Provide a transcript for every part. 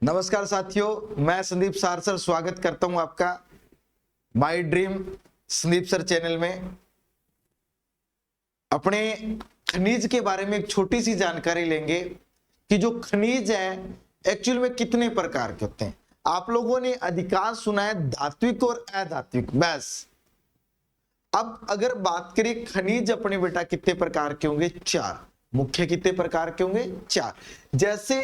नमस्कार साथियों, मैं संदीप सार सर स्वागत करता हूं आपका my dream Sandeep sir channel में। अपने खनिज के बारे में एक छोटी सी जानकारी लेंगे कि जो खनिज है एक्चुअल में कितने प्रकार के होते हैं। आप लोगों ने अधिकांश सुना है धात्विक और अधात्विक, बस। अब अगर बात करें खनिज अपने बेटा कितने प्रकार के होंगे? चार। मुख्य कितने प्रकार के होंगे? चार। जैसे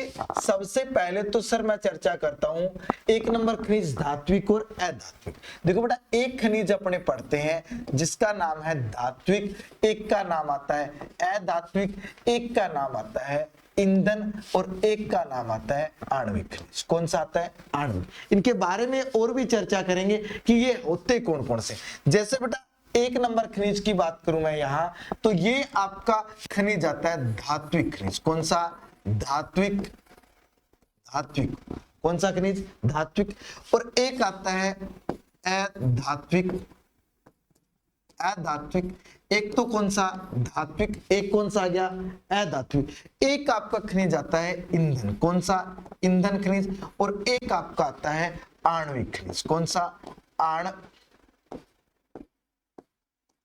सबसे पहले तो सर मैं चर्चा करता हूं एक नंबर खनिज धात्विक और अधात्विक। देखो बेटा, एक खनिज अपने पढ़ते हैं जिसका नाम है धात्विक, एक का नाम आता है अधात्विक, एक का नाम आता है ईंधन और एक का नाम आता है आणविक खनिज। कौन सा आता है? आणविक। इनके बारे में और भी चर्चा करेंगे कि ये होते कौन कौन से। जैसे बेटा एक नंबर खनिज की बात करूं मैं यहां, तो ये आपका खनिज आता है धात्विक खनिज। कौन सा? धात्विक। धात्विक कौन सा खनिज? धात्विक। और एक आता है अधात्विक। अधात्विक। एक तो कौन सा? धात्विक। एक कौन सा आ गया? अधात्विक। एक आपका खनिज आता है ईंधन। कौन सा? ईंधन खनिज। और एक आपका आता है आणविक खनिज। कौन सा?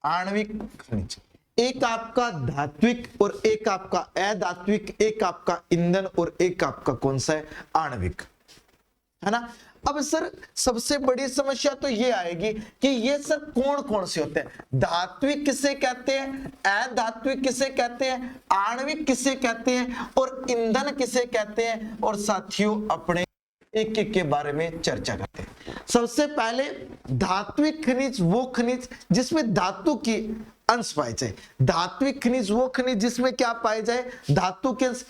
आणविक खनिज। एक आपका धात्विक और एक आपका अधात्विक, एक आपका ईंधन और एक आपका कौन सा है? आणविक, है ना। अब सर सबसे बड़ी समस्या तो ये आएगी कि ये सर कौन कौन से होते हैं? धात्विक किसे कहते हैं, अधात्विक किसे कहते हैं, आणविक किसे कहते हैं और ईंधन किसे कहते हैं। और साथियों अपने एक एक के बारे में चर्चा करते हैं। सबसे पहले धात्विक खनिज वो खनिज जिसमें धातु की अंश पाए जाए। धात्विक खनिज वो खनिज जिसमें क्या पाए जाए? धातु के अंश।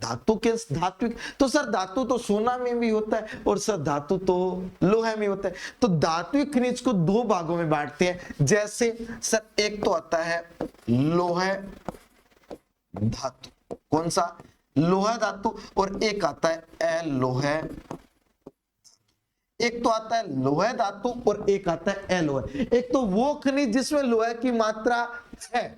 धातु के अंश धात्विक। तो सर धातु तो सोना में भी होता है और सर धातु तो लोहे में होता है। तो धात्विक खनिज को दो भागों में बांटते हैं। जैसे सर एक तो आता है लोहे धातु। कौन सा? लोहा धातु। और एक आता है अलोहे। एक तो आता है लोहे धातु और एक आता है अलोहे। एक तो वो खनिज जिसमें लोहे की मात्रा है,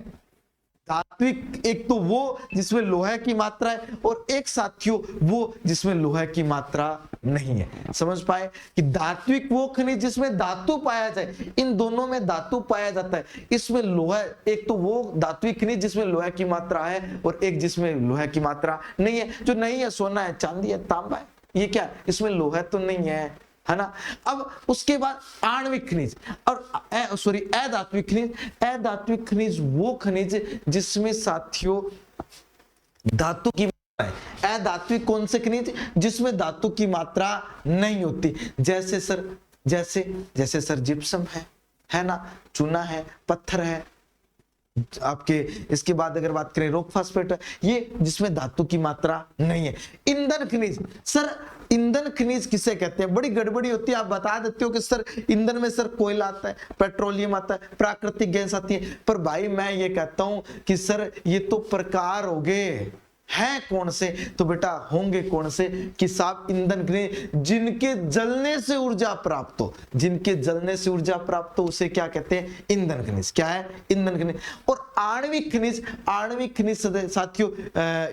धात्विक। एक तो वो जिसमें लोहे की मात्रा है और एक साथियों वो जिसमें लोहे की मात्रा नहीं है। समझ पाए कि धात्विक वो खनिज जिसमें धातु पाया जाए। इन दोनों में धातु पाया जाता है। इसमें लोहा, एक तो वो धात्विक खनिज जिसमें लोहे की मात्रा है और एक जिसमें लोहे की मात्रा नहीं है। जो नहीं है सोना है, चांदी है, तांबा है। ये क्या? इसमें लोहा तो नहीं है ना। अब उसके बाद आणविक खनिज और अधात्विक खनिज। अधात्विक खनिज वो खनिज जिसमें साथियों धातु की मात्रा है। अधात्विक कौन से खनिज? जिसमें धातु की मात्रा नहीं होती। जैसे सर जिप्सम है ना, चूना है, पत्थर है आपके। इसके बाद अगर बात करें रॉक फास्फेट, ये जिसमें धातु की मात्रा नहीं है। ईंधन खनिज। सर ईंधन खनिज किसे कहते हैं? बड़ी गड़बड़ी होती है। आप बता देते हो कि सर ईंधन में सर कोयला आता है, पेट्रोलियम आता है, प्राकृतिक गैस आती है। पर भाई मैं ये कहता हूं कि सर ये तो प्रकार हो गए, हैं कौन से? तो बेटा होंगे कौन से कि साहब ईंधन खनिज जिनके जलने से ऊर्जा प्राप्त हो। जिनके जलने से ऊर्जा प्राप्त हो उसे क्या कहते हैं? ईंधन खनिज। क्या है? ईंधन खनिज। और आणविक खनिज। आणविक खनिज साथियों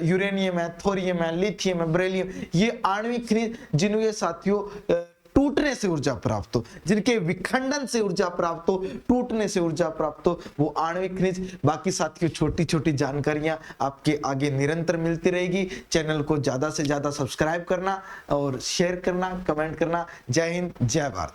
यूरेनियम है, थोरियम है, लिथियम है, बेरिलियम। ये आणविक खनिज जिनके साथियों टूटने से ऊर्जा प्राप्त हो, जिनके विखंडन से ऊर्जा प्राप्त हो, टूटने से ऊर्जा प्राप्त हो, वो आणविक खनिज। बाकी साथियों छोटी छोटी जानकारियां आपके आगे निरंतर मिलती रहेगी। चैनल को ज्यादा से ज्यादा सब्सक्राइब करना और शेयर करना, कमेंट करना। जय हिंद, जय भारत।